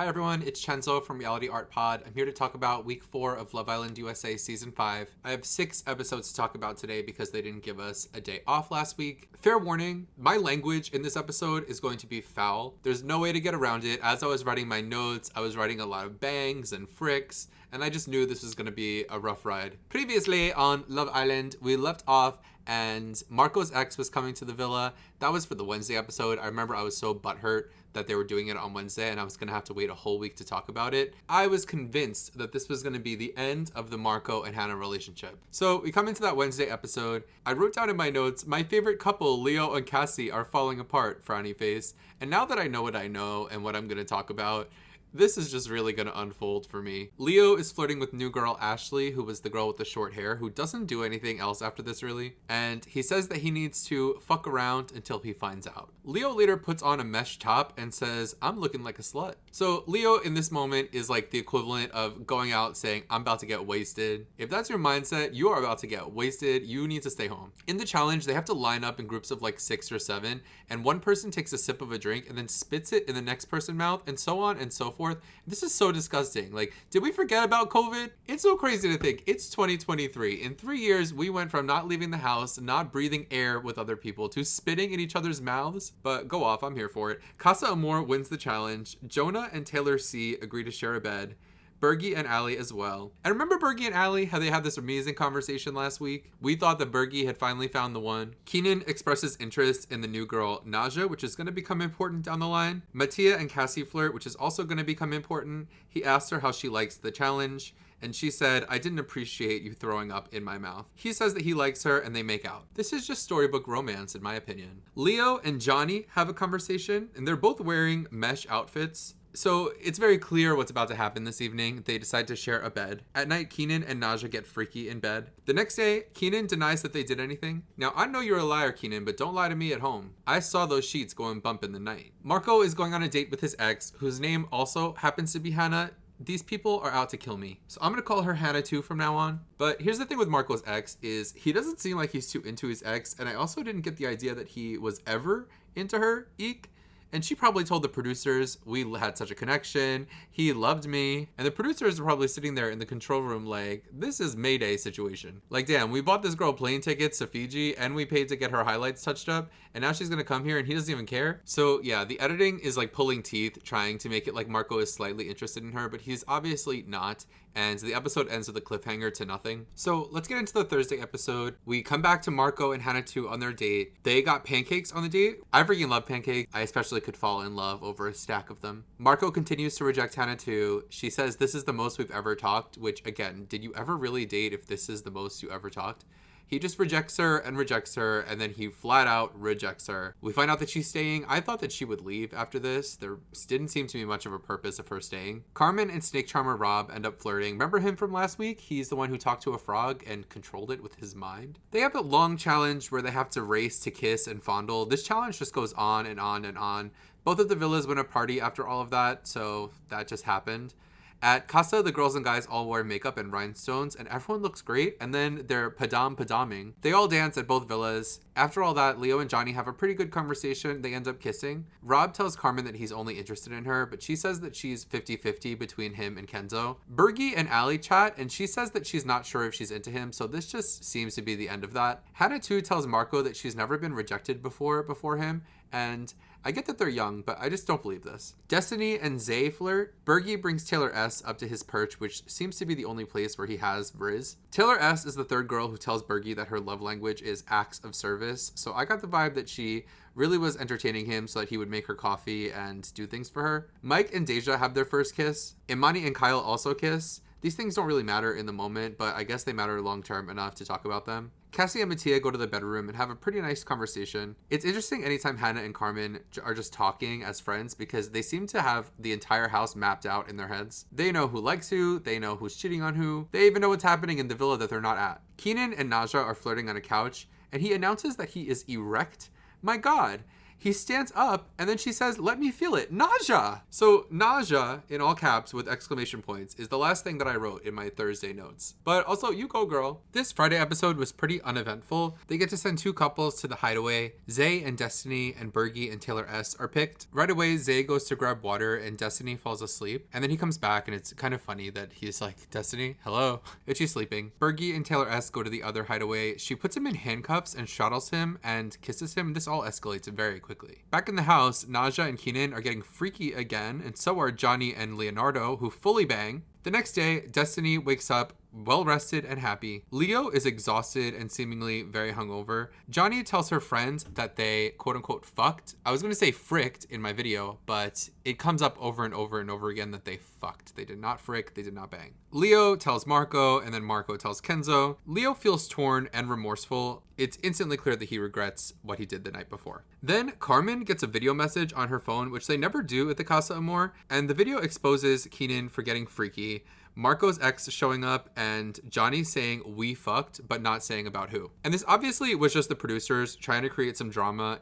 Hi everyone, it's Chenzo from Reality Art Pod. I'm here to talk about week 4 of Love Island USA season 5. I have 6 episodes to talk about today because they didn't give us a day off last week. Fair warning, my language in this episode is going to be foul. There's no way to get around it. As I was writing my notes, I was writing a lot of bangs and fricks, and I just knew this was going to be a rough ride. Previously on Love Island, we left off and Marco's ex was coming to the villa. That was for the Wednesday episode. I remember I was so butthurt that they were doing it on Wednesday and I was gonna have to wait a whole week to talk about it. I was convinced that this was gonna be the end of the Marco and Hannah relationship. So we come into that Wednesday episode. I wrote down in my notes, my favorite couple, Leo and Cassie, are falling apart, frowny face. And now that I know what I know and what I'm gonna talk about, this is just really gonna unfold for me. Leo is flirting with new girl Ashley, who was the girl with the short hair, who doesn't do anything else after this really. And he says that he needs to fuck around until he finds out. Leo later puts on a mesh top and says, I'm looking like a slut. So Leo in this moment is like the equivalent of going out saying, I'm about to get wasted. If that's your mindset, you are about to get wasted. You need to stay home. In the challenge, they have to line up in groups of like 6 or 7, and one person takes a sip of a drink and then spits it in the next person's mouth, and so on and so forth. This is so disgusting. Like, did we forget about COVID? It's so crazy to think it's 2023. In 3 years, we went from not leaving the house, not breathing air with other people, to spitting in each other's mouths. But go off, I'm here for it. Casa Amor wins the challenge. Jonah and Taylor C agree to share a bed. Bergie and Allie as well. And remember Bergie and Allie, how they had this amazing conversation last week? We thought that Bergie had finally found the one. Keenan expresses interest in the new girl, Naja, which is going to become important down the line. Mattia and Cassie flirt, which is also going to become important. He asked her how she likes the challenge, and she said, I didn't appreciate you throwing up in my mouth. He says that he likes her, and they make out. This is just storybook romance, in my opinion. Leo and Johnny have a conversation, and they're both wearing mesh outfits. So it's very clear what's about to happen this evening. They decide to share a bed. At night, Keenan and Naja get freaky in bed. The next day, Keenan denies that they did anything. Now, I know you're a liar, Keenan, but don't lie to me at home. I saw those sheets going bump in the night. Marco is going on a date with his ex, whose name also happens to be Hannah. These people are out to kill me. So I'm gonna call her Hannah too from now on. But here's the thing with Marco's ex is he doesn't seem like he's too into his ex, and I also didn't get the idea that he was ever into her. Eek. And she probably told the producers, we had such a connection, he loved me. And the producers are probably sitting there in the control room like, this is Mayday situation. Like, damn, we bought this girl plane tickets to Fiji and we paid to get her highlights touched up, and now she's gonna come here and he doesn't even care. So yeah, the editing is like pulling teeth, trying to make it like Marco is slightly interested in her, but he's obviously not. And the episode ends with a cliffhanger to nothing. So let's get into the Thursday episode. We come back to Marco and Hannah 2 on their date. They got pancakes on the date. I freaking love pancakes. I especially could fall in love over a stack of them. Marco continues to reject Hannah 2. She says this is the most we've ever talked, which again, did you ever really date if this is the most you ever talked? He just rejects her, and then he flat out rejects her. We find out that she's staying. I thought that she would leave after this. There didn't seem to be much of a purpose of her staying. Carmen and Snake Charmer Rob end up flirting. Remember him from last week? He's the one who talked to a frog and controlled it with his mind. They have a long challenge where they have to race to kiss and fondle. This challenge just goes on and on and on. Both of the villas win a party after all of that, so that just happened. At Casa, the girls and guys all wear makeup and rhinestones, and everyone looks great, and then they're padam-padaming. They all dance at both villas. After all that, Leo and Johnny have a pretty good conversation. They end up kissing. Rob tells Carmen that he's only interested in her, but she says that she's 50-50 between him and Kenzo. Bergie and Allie chat, and she says that she's not sure if she's into him, so this just seems to be the end of that. Hannah too tells Marco that she's never been rejected before him, and I get that they're young, but I just don't believe this. Destiny and Zay flirt. Bergie brings Taylor S up to his perch, which seems to be the only place where he has Riz. Taylor S is the third girl who tells Bergie that her love language is acts of service, so I got the vibe that she really was entertaining him so that he would make her coffee and do things for her. Mike and Deja have their first kiss. Imani and Kyle also kiss. These things don't really matter in the moment, but I guess they matter long-term enough to talk about them. Cassie and Mattia go to the bedroom and have a pretty nice conversation. It's interesting anytime Hannah and Carmen are just talking as friends because they seem to have the entire house mapped out in their heads. They know who likes who, they know who's cheating on who, they even know what's happening in the villa that they're not at. Keenan and Naja are flirting on a couch, and he announces that he is erect. My God, He stands up and then she says, "Let me feel it. Nausea." So nausea in all caps with exclamation points is the last thing that I wrote in my Thursday notes. But also, you go girl. This Friday episode was pretty uneventful. They get to send two couples to the hideaway. Zay and Destiny and Bergie and Taylor S are picked. Right away, Zay goes to grab water and Destiny falls asleep. And then he comes back and it's kind of funny that he's like, "Destiny, hello." And she's sleeping. Bergie and Taylor S go to the other hideaway. She puts him in handcuffs and straddles him and kisses him. This all escalates very quickly. Back in the house, Naja and Keenan are getting freaky again, and so are Johnny and Leonardo, who fully bang. The next day, Destiny wakes up well rested and happy. Leo is exhausted and seemingly very hungover. Johnny tells her friends that they quote unquote fucked. I was going to say fricked in my video, but it comes up over and over and over again that they fucked. They did not frick, they did not bang. Leo tells Marco, and then Marco tells Kenzo. Leo feels torn and remorseful. It's instantly clear that he regrets what he did the night before. Then Carmen gets a video message on her phone, which they never do at the Casa Amor, and the video exposes Keenan for getting freaky, Marco's ex showing up, and Johnny saying "we fucked," but not saying about who. And this obviously was just the producers trying to create some drama.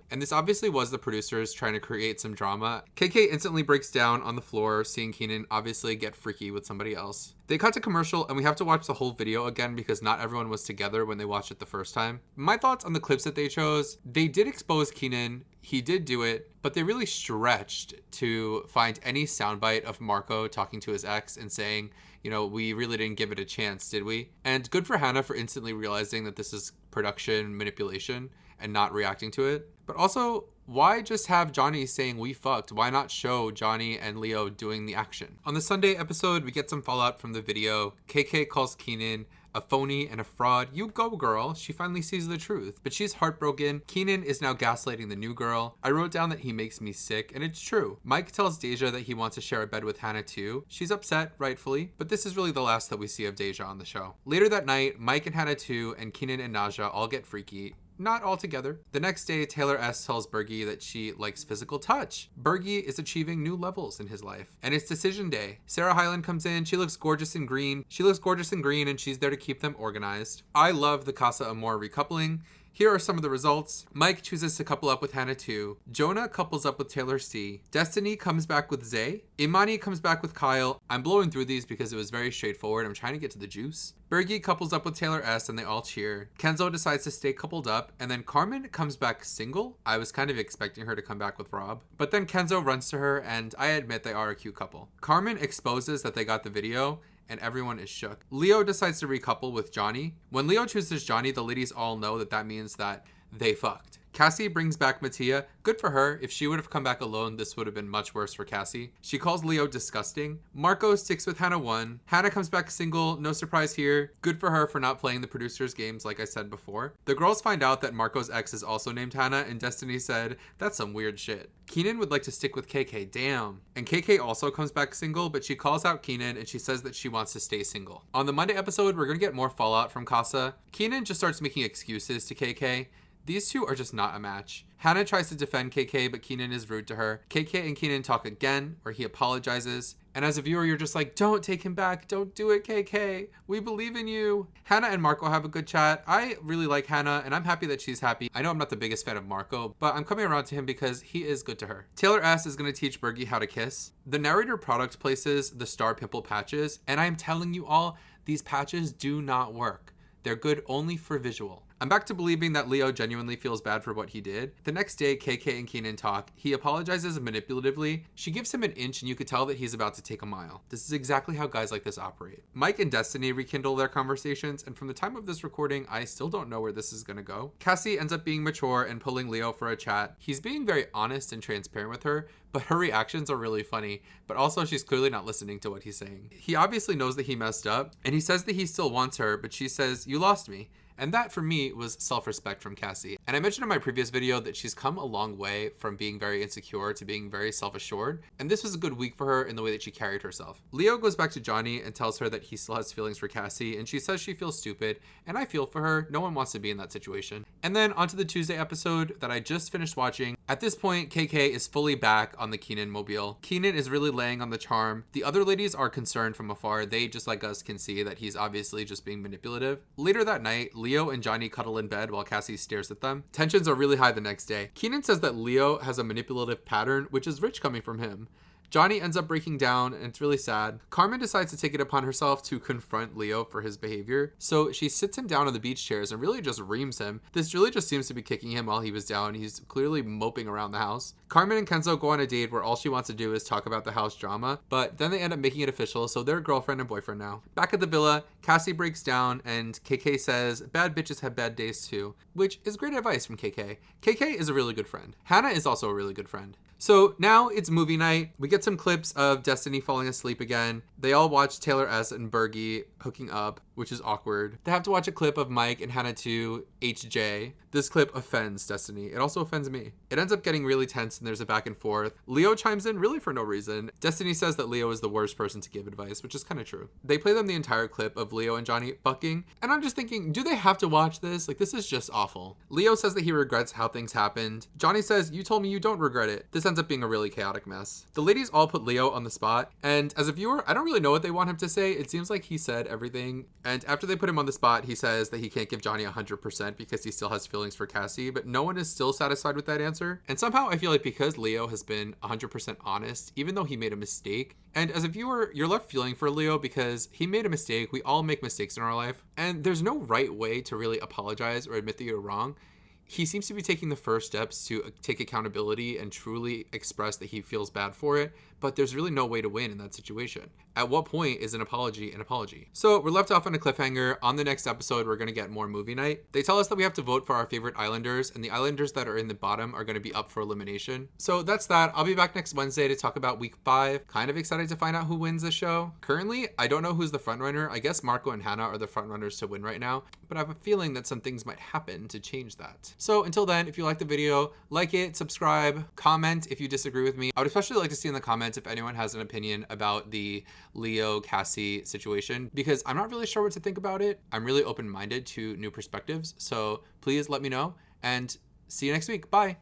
KK instantly breaks down on the floor, seeing Keenan obviously get freaky with somebody else. They cut to commercial, and we have to watch the whole video again because not everyone was together when they watched it the first time. My thoughts on the clips that they chose: they did expose Keenan, he did do it, but they really stretched to find any soundbite of Marco talking to his ex and saying, you know, "we really didn't give it a chance, did we?" And good for Hannah for instantly realizing that this is production manipulation and not reacting to it. But also, why just have Johnny saying "we fucked"? Why not show Johnny and Leo doing the action? On the Sunday episode, we get some fallout from the video. KK calls Keenan a phony and a fraud. "You go, girl." She finally sees the truth, but she's heartbroken. Keenan is now gaslighting the new girl. I wrote down that he makes me sick, and it's true. Mike tells Deja that he wants to share a bed with Hannah too. She's upset, rightfully, but this is really the last that we see of Deja on the show. Later that night, Mike and Hannah too, and Keenan and Naja all get freaky. Not all together. The next day, Taylor S tells Bergie that she likes physical touch. Bergie is achieving new levels in his life. And it's decision day. Sarah Hyland comes in. She looks gorgeous in green. And she's there to keep them organized. I love the Casa Amor recoupling. Here are some of the results. Mike chooses to couple up with Hannah too. Jonah couples up with Taylor C. Destiny comes back with Zay. Imani comes back with Kyle. I'm blowing through these because it was very straightforward. I'm trying to get to the juice. Bergie couples up with Taylor S and they all cheer. Kenzo decides to stay coupled up, and then Carmen comes back single. I was kind of expecting her to come back with Rob, but then Kenzo runs to her, and I admit they are a cute couple. Carmen exposes that they got the video, and everyone is shook. Leo decides to recouple with Johnny. When Leo chooses Johnny, the ladies all know that that means that they fucked. Cassie brings back Mattia. Good for her. If she would have come back alone, this would have been much worse for Cassie. She calls Leo disgusting. Marco sticks with Hannah 1. Hannah comes back single. No surprise here. Good for her for not playing the producers' games like I said before. The girls find out that Marco's ex is also named Hannah, and Destiny said, "That's some weird shit." Keenan would like to stick with KK. Damn. And KK also comes back single, but she calls out Keenan and she says that she wants to stay single. On the Monday episode, we're going to get more fallout from Casa. Keenan just starts making excuses to KK. These two are just not a match. Hannah tries to defend KK, but Keenan is rude to her. KK and Keenan talk again, where he apologizes. And as a viewer, you're just like, don't take him back. Don't do it, KK. We believe in you. Hannah and Marco have a good chat. I really like Hannah, and I'm happy that she's happy. I know I'm not the biggest fan of Marco, but I'm coming around to him because he is good to her. Taylor S is going to teach Bergie how to kiss. The narrator product places the star pimple patches, and I'm telling you all, these patches do not work. They're good only for visual. I'm back to believing that Leo genuinely feels bad for what he did. The next day, KK and Keenan talk. He apologizes manipulatively. She gives him an inch and you could tell that he's about to take a mile. This is exactly how guys like this operate. Mike and Destiny rekindle their conversations, and from the time of this recording, I still don't know where this is gonna go. Cassie ends up being mature and pulling Leo for a chat. He's being very honest and transparent with her, but her reactions are really funny, but also she's clearly not listening to what he's saying. He obviously knows that he messed up, and he says that he still wants her, but she says, "You lost me." And that for me was self-respect from Cassie. And I mentioned in my previous video that she's come a long way from being very insecure to being very self-assured. And this was a good week for her in the way that she carried herself. Leo goes back to Johnny and tells her that he still has feelings for Cassie. And she says she feels stupid. And I feel for her. No one wants to be in that situation. And then onto the Tuesday episode that I just finished watching. At this point, KK is fully back on the Keenan mobile. Keenan is really laying on the charm. The other ladies are concerned from afar. They, just like us, can see that he's obviously just being manipulative. Later that night, Leo and Johnny cuddle in bed while Cassie stares at them. them. Tensions are really high the next day. Keenan says that Leo has a manipulative pattern, which is rich coming from him. Johnny ends up breaking down, and it's really sad. Carmen decides to take it upon herself to confront Leo for his behavior. So she sits him down on the beach chairs and really just reams him. This really just seems to be kicking him while he was down. He's clearly moping around the house. Carmen and Kenzo go on a date where all she wants to do is talk about the house drama, but then they end up making it official, so they're girlfriend and boyfriend now. Back at the villa, Cassie breaks down, and KK says, bad bitches have bad days too, which is great advice from KK. KK is a really good friend. Hannah is also a really good friend. So now it's movie night. We get some clips of Destiny falling asleep again. They all watch Taylor S. and Bergie hooking up, which is awkward. They have to watch a clip of Mike and Hannah 2 HJ. This clip offends Destiny. It also offends me. It ends up getting really tense and there's a back and forth. Leo chimes in really for no reason. Destiny says that Leo is the worst person to give advice, which is kind of true. They play them the entire clip of Leo and Johnny fucking, and I'm just thinking, do they have to watch this? Like, this is just awful. Leo says that he regrets how things happened. Johnny says, you told me you don't regret it. This ends up being a really chaotic mess. The ladies all put Leo on the spot, and as a viewer, I don't really know what they want him to say. It seems like he said everything, and after they put him on the spot, he says that he can't give Johnny 100% because he still has feelings for Cassie, but no one is still satisfied with that answer. And somehow I feel like because Leo has been 100% honest, even though he made a mistake, and as a viewer, you're left feeling for Leo because he made a mistake. We all make mistakes in our life, and there's no right way to really apologize or admit that you're wrong. He seems to be taking the first steps to take accountability and truly express that he feels bad for it, but there's really no way to win in that situation. At what point is an apology an apology? So we're left off on a cliffhanger. On the next episode, we're going to get more movie night. They tell us that we have to vote for our favorite Islanders, and the Islanders that are in the bottom are going to be up for elimination. So that's that. I'll be back next Wednesday to talk about week 5. Kind of excited to find out who wins the show. Currently, I don't know who's the frontrunner. I guess Marco and Hannah are the frontrunners to win right now, but I have a feeling that some things might happen to change that. So until then, if you like the video, like it, subscribe, comment if you disagree with me. I would especially like to see in the comments if anyone has an opinion about the Leo Cassie situation, because I'm not really sure what to think about it. I'm really open-minded to new perspectives, so please let me know, and see you next week. Bye.